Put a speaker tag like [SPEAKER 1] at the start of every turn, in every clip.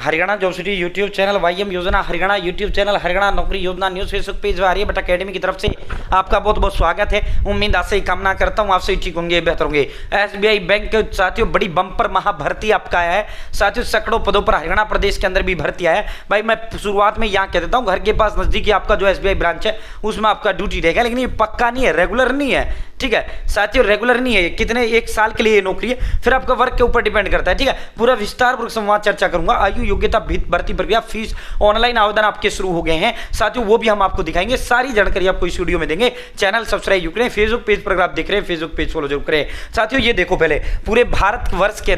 [SPEAKER 1] Haryana job city YouTube channel, YM योजना Haryana YouTube channel, Haryana नौकरी योजना न्यूज़ फेसबुक पेज व आर्यभट्ट अकेडमी की तरफ से आपका बहुत बहुत स्वागत है। उम्मीद आपसे ही कामना करता हूँ आपसे ठीक होंगे, बेहतर होंगे। एसबीआई बैंक के साथियों बड़ी बम्पर महाभर्ती आपका है साथियों, सैकड़ों पदों पर हरियाणा प्रदेश के अंदर भी भर्ती है। भाई मैं शुरुआत में यहाँ कह देता हूँ, घर के पास नजदीकी आपका जो एसबीआई ब्रांच है उसमें आपका ड्यूटी रहेगा, लेकिन ये पक्का नहीं है, रेगुलर नहीं है, ठीक है साथियों, रेगुलर नहीं है। कितने एक साल के लिए ये नौकरी है, फिर आपका वर्क के ऊपर डिपेंड करता है, ठीक है। पूरा विस्तारपूर्वक संवाद चर्चा करूंगा। आयु, योग्यता, भर्ती प्रक्रिया, फीस, ऑनलाइन आवेदन आपके शुरू हो गए हैं साथियों, वो भी हम आपको दिखाएंगे। सारी जानकारी आपको इस वीडियो में देंगे। चैनल सब्सक्राइब करें, फेसबुक पेज पर अगर आप देख रहे हैं फेसबुक पेज फॉलो जरूर करें साथियों। ये देखो पहले पूरे भारतवर्ष के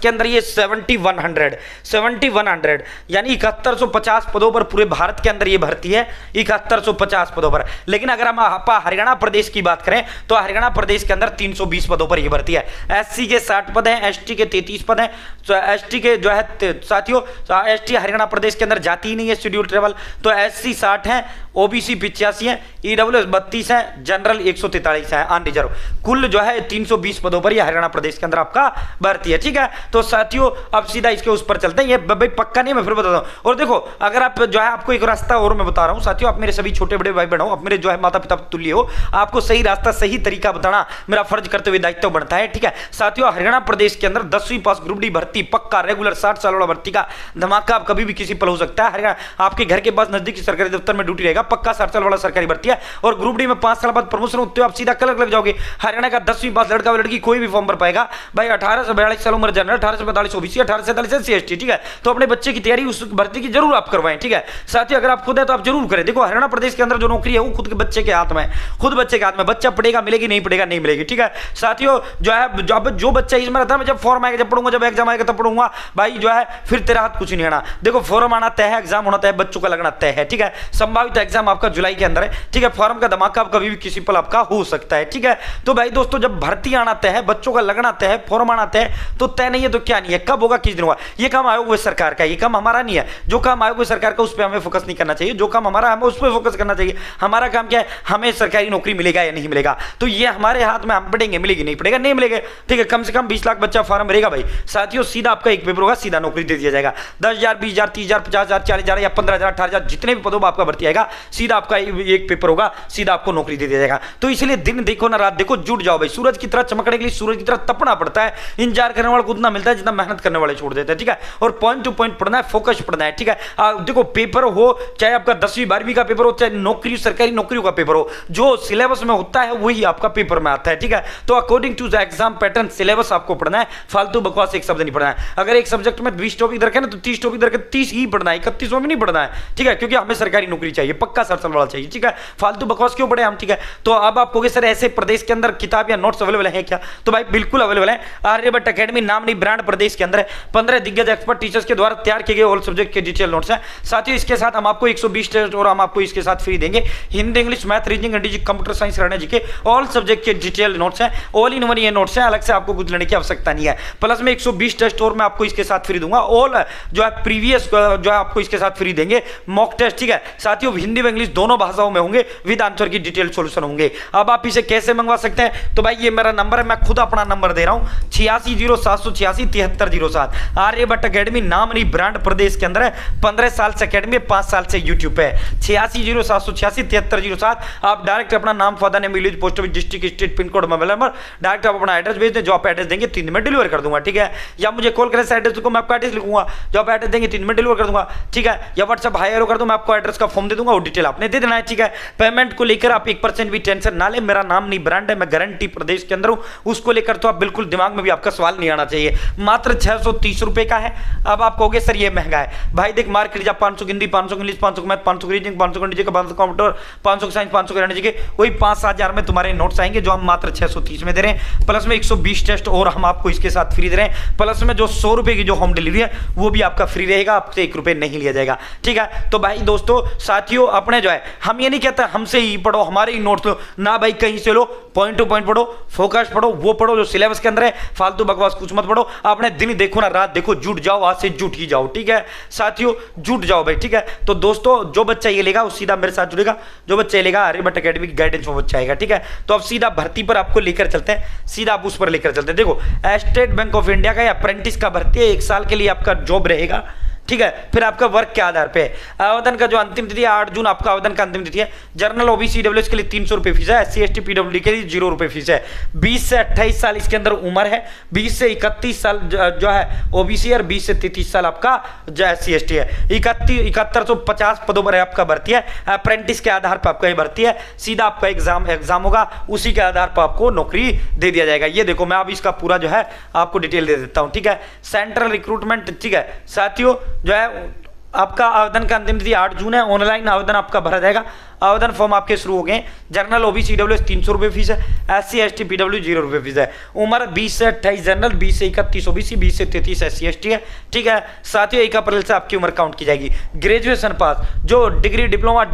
[SPEAKER 1] अंदर ये 7100 यानी 7150 पदों पर पूरे भारत के अंदर ये भर्ती है, 7150 पदों पर। लेकिन अगर हम हरियाणा प्रदेश की बात करें तो हरियाणा प्रदेश के अंदर 320 पदों पर यह भर्ती है। एससी के 60 पद हैं, एसटी के 33 पद हैं। तो एसटी के जो है साथियों, एसटी हरियाणा प्रदेश के अंदर जाती ही नहीं है, शेड्यूल ट्राइबल। तो एससी 60 है, ओबीसी 85 है, ईडब्ल्यूएस 32 है, जनरल 143 है, अनरिजर्व। कुल जो है 320 पदों पर यह हरियाणा प्रदेश के अंदर आपका भर्ती है, ठीक है। तो साथियों अब सीधा इसके उस पर चलते हैं। ये भाई पक्का नहीं, मैं फिर बताता हूं। और देखो अगर आप जो है आपको एक रास्ता और मैं बता रहा हूं साथियों, आप मेरे सभी छोटे बड़े भाई बहन हो, आप मेरे जो है माता पिता तुल्य हो, आपको सही रास्ता सही तरीका बताना मेरा फर्ज करते हुए दायित्व बनता है, ठीक है साथियों। हरियाणा प्रदेश के अंदर 10वीं पास ग्रुप डी भर्ती पक्का रेगुलर 60 साल वाला भर्ती का धमाका आप कभी भी किसी पल हो सकता है। हरियाणा आपके घर के पास नजदीकी सरकारी दफ्तर में ड्यूटी रहेगा, पक्का 60 साल वाला सरकारी भर्ती है। और ग्रुप डी में 5 साल बाद प्रमोशन होते हो आप सीधा कलर लग जाओगे। हरियाणा का 10वीं पास लड़का व लड़की कोई भी फॉर्म भर पाएगा भाई। 18 से 42 साल उम्र जनरल, 18 से 45 ओबीसी, 18 से 47 एससी एसटी, ठीक है। तो अपने बच्चे की तैयारी उस भर्ती की जरूर आप करवाएं, ठीक है साथियों। अगर आप खुद है तो आप जरूर करें। देखो हरियाणा प्रदेश के अंदर जो नौकरी है वो खुद के बच्चे के हाथ में, खुद बच्चे के हाथ में। बच्चा पढ़ेगा मिलेगी, नहीं पढ़ेगा नहीं मिलेगी, ठीक है साथियों। जो है जो बच्चा इसमें रहता है, मैं जब फॉर्म आएगा जब पढ़ूंगा, जब एग्जाम आएगा तब पढ़ूंगा भाई, जो है फिर तेरा हाथ कुछ नहीं आना। देखो फॉर्म आना तय है, एग्जाम होना तय है, बच्चों का लगना तय है, ठीक है। संभावित एग्जाम आपका जुलाई के अंदर है, ठीक है। फॉर्म का धमाका आप कभी भी किसी पल आपका हो सकता है, ठीक है। तो भाई दोस्तों जब भर्ती आना तय है, बच्चों का लगना तय है, फॉर्म आना तय है, तो तय नहीं है तो क्या नहीं है, कब होगा किस दिन होगा, ये काम आयोग व सरकार का, ये काम हमारा नहीं है। जो काम आयोग व सरकार का उस पर हमें फोकस नहीं करना चाहिए, जो काम हमारा हमें उस पर फोकस करना चाहिए। हमारा काम क्या है, हमें सरकारी नौकरी मिलेगा या नहीं मिलेगा, तो ये हमारे हाथ में, हम पढ़ेंगे मिलेगी नहीं पढ़ेगा नहीं मिलेगा, ठीक है। कम से कम 20 लाख बच्चा फॉर्म भरेगा भाई साथियों, सीधा आपका एक पेपर होगा, सीधा नौकरी दे दिया जाएगा। 10,000 20,000 30,000 50,000 40,000 या 15,000 18,000 जितने भी पदों पर आपका भर्ती आएगा, सीधा आपका एक पेपर होगा, सीधा आपको नौकरी दे दिया जाएगा। तो इसलिए दिन देखो ना रात देखो, जुट जाओ भाई। सूरज की तरह चमकने के लिए सूरज की तरह तपना पड़ता है। इंतजार करने वाले को उतना मिलता है जितना मेहनत करने वाले छोड़ देते हैं, ठीक है। और पॉइंट टू पॉइंट पढ़ना है, फोकस पढ़ना है, ठीक है। देखो पेपर हो चाहे आपका 10वीं 12वीं का पेपर हो, चाहे नौकरी सरकारी नौकरियों का पेपर हो, जो सिलेबस में होता है वही आपका पेपर में आता है, ठीक है। तो according to the exam pattern syllabus आपको पढ़ना है, फालतू बकवास एक शब्द नहीं पढ़ना है। अगर एक सब्जेक्ट में 20 टॉपिक रखे ना तो 30 टॉपिक रखे 30 ही पढ़ना है, 31वां में नहीं पढ़ना है, ठीक है। क्योंकि हमें सरकारी नौकरी चाहिए, पक्का 60 साल वाला चाहिए, ठीक है। फालतू बकवास क्यों पढ़े हम, ठीक है। तो अब आप कहोगे सर ऐसे प्रदेश के अंदर किताब या नोट्स अवेलेबल है क्या, तो भाई बिल्कुल अवेलेबल है। आर्यभट्ट अकेडमी नामनी ब्रांड प्रदेश के अंदर है। 15 दिग्गज एक्सपर्ट टीचर्स के द्वारा तैयार किए गए ऑल सब्जेक्ट के डिटेल नोट्स हैं साथियों। इसके साथ हम आपको 120 टेस्ट और हम आपको इसके साथ फ्री देंगे। हिंदी, इंग्लिश, मैथ, रीजनिंग, अंग्रेजी, कंप्यूटर साइंस, रहने जी के ऑल सब्जेक्ट के डिटेल नोट्स हैं। ऑल इन वन ये नोट्स हैं, अलग से आपको कुछ लेने की आवश्यकता नहीं है। प्लस में 120 टेस्ट और मैं आपको इसके साथ फ्री दूंगा। ऑल जो है प्रीवियस जो है आपको इसके साथ फ्री देंगे मॉक टेस्ट, ठीक है साथियों। हिंदी व इंग्लिश दोनों भाषाओं में होंगे, विद आंसर की डिटेल सॉल्यूशन होंगे। अब आप इसे कैसे मंगवा सकते हैं, तो भाई ये मेरा नंबर है, मैं खुद अपना नंबर दे रहा हूं 860786 7307। आर्यभट्ट अकेडमी नामनी ब्रांड प्रदेश के अंदर है। 15 साल से अकेडमी, 5 साल से यूट्यूब पे 860786 7307। आप डायरेक्ट अपना नाम, father name, village, post office, district, state, pin code, mobile number, direct आप अपना एड्रेस भेज दें। जो आप एड्रेस देंगे 3 दिन में डिलीवर कर दूंगा, ठीक है। या मुझे कॉल करें एड्रेस को, मैं आपका एड्रेस लिखूंगा, जो आप एड्रेस देंगे 3 दिन में डिलीवर कर दूंगा, ठीक है। या व्हाट्सएप हाई एरो कर दूं, मैं आपको एड्रेस का फॉर्म दे दूंगा, वो डिटेल आपने दे देना है, ठीक है। पेमेंट को लेकर आप 1% भी टेंशन ना ले, मेरा नाम नहीं ब्रांड है, मैं गारंटी प्रदेश के अंदर हूं, उसको लेकर तो आप बिल्कुल दिमाग में भी आपका सवाल नहीं आना चाहिए। मात्र 630 रुपए का है। अब आप कहोगे सर ये महंगा है, भाई देख मार्केट जब 500 हिंदी, 500 इंग्लिश, 500 मैथ, 500 रीजनिंग, 500 का 500 कंप्यूटर, 500 साइंस, 500 रहने जी, वही 5-7 में तुम्हारे नोट्स आएंगे, जो हम मात्र 630 में दे रहे हैं। प्लस में 120 टेस्ट और हम आपको इसके साथ फ्री दे रहे हैं। प्लस में जो 100 रुपए की जो होम डिलीवरी है वो भी आपका फ्री रहेगा, आपसे 1 रुपए नहीं लिया जाएगा, ठीक है। तो भाई दोस्तों साथियों अपने जो है, हम ये नहीं कहते हमसे ही पढ़ो, हमारे ही नोट्स लो ना भाई, कहीं से लो, पॉइंट टू पॉइंट पढ़ो, फोकस पढ़ो, वो पढ़ो जो सिलेबस के अंदर है, फालतू बकवास कुछ मत पढ़ो। आपने दिन देखो ना रात देखो, जुट जाओ, आज से जुट ही जाओ, ठीक है साथियों, जुट जाओ भाई, ठीक है। तो दोस्तों जो बच्चा ये लेगा वो सीधा मेरे साथ जुड़ेगा, जो बच्चा ये लेगा आर्यभट्ट अकेडमी की गाइडेंस वो बच्चा जाएगा। ठीक है, तो अब सीधा भर्ती पर आपको लेकर चलते हैं, सीधा आप उस पर लेकर चलते हैं। देखो स्टेट बैंक ऑफ इंडिया का अप्रेंटिस का भर्ती है, 1 साल के लिए आपका जॉब रहेगा। ठीक है, फिर आपका वर्क के आधार पे आवेदन का जो अंतिम तिथि है 8 जून आपका आवेदन का अंतिम तिथि है। जनरल ओबीसी ईडब्ल्यूएस के लिए 300 रुपये फीस है, SC ST PWD के लिए 0 रुपये फीस है। 20 से 28 साल इसके अंदर उम्र है, 20 से 31 साल जो है ओबीसी और 20 से 33 साल आपका जो SC ST है। 7150 पदों पर आपका भर्ती है, अप्रेंटिस के आधार पर आपका ये भर्ती है। सीधा आपका एग्जाम होगा, उसी के आधार पर आपको नौकरी दे दिया जाएगा। ये देखो मैं अब इसका पूरा जो है आपको डिटेल दे देता हूँ। ठीक है, सेंट्रल रिक्रूटमेंट। ठीक है साथियों, जो है आपका आवेदन का अंतिम तिथि 8 जून है। ऑनलाइन आवेदन आपका भरा जाएगा, आवेदन फॉर्म आपके शुरू हो गए। जनरल ओबीसी ईडब्ल्यूएस 300 रुपये फीस है, SC ST PWD 0 रुपये फीस है। उम्र 20 से 28 जनरल, 20 से 31 ओबीसी, 20 से 33 SC ST है। ठीक है साथियों, 1 अप्रैल से आपकी उम्र काउंट की जाएगी। ग्रेजुएशन पास, जो degree diploma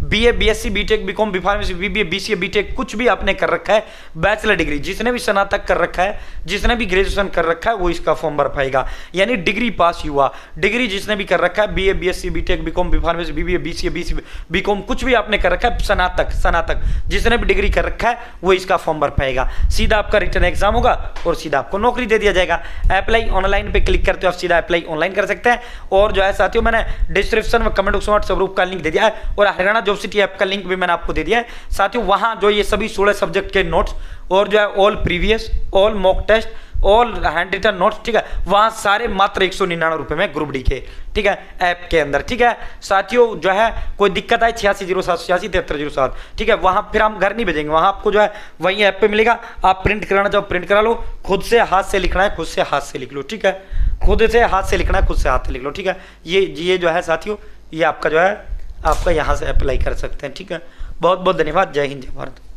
[SPEAKER 1] BA BSc BTech BCom B.Pharmacy BBA BCA BTech कुछ भी आपने कर रखा है, बैचलर डिग्री जिसने भी स्नातक कर रखा है, जिसने भी ग्रेजुएशन कर रखा है वो इसका फॉर्म भर पाएगा। यानी डिग्री पास हुआ, डिग्री जिसने भी कर रखा है, BA BSc BTech BCom B.Pharmacy BBA BCA BCom कुछ भी आपने कर रखा है, स्नातक जिसने भी डिग्री कर रखा है वो इसका फॉर्म भर पाएगा। सीधा आपका रिटर्न एग्जाम होगा और सीधा आपको नौकरी दे दिया जाएगा। अप्लाई ऑनलाइन पे क्लिक करते हो आप सीधा अप्लाई ऑनलाइन कर सकते हैं। और जो है साथियों, मैंने डिस्क्रिप्शन में कमेंट बॉक्स में व्हाट्सएप ग्रुप का लिंक दे दिया है और हरियाणा जॉब सिटी ऐप का लिंक भी मैंने आपको दे दिया है। साथियों वहां जो ये सभी 16 सब्जेक्ट के नोट्स और जो है all previous, all mock test, all handwritten notes, ठीक है, वहां सारे मात्र 199 रुपए में ग्रुप डी के, ठीक है, ऐप के अंदर। ठीक है साथियों, जो है कोई दिक्कत आए 8607 7307, ठीक है, वहां फिर हम घर नहीं भेजेंगे, वहां आपको जो है वही ऐप पे मिलेगा। आप प्रिंट कराना चाहो प्रिंट करा लो, खुद से हाथ से लिखना है खुद से हाथ से लिख लो। ठीक है, खुद से हाथ से लिखना है खुद से हाथ से लिख लो। ठीक है, ये जो है साथियों, ये आपका जो है आपका यहाँ से अप्लाई कर सकते हैं। ठीक है, बहुत बहुत धन्यवाद। जय हिंद जय भारत।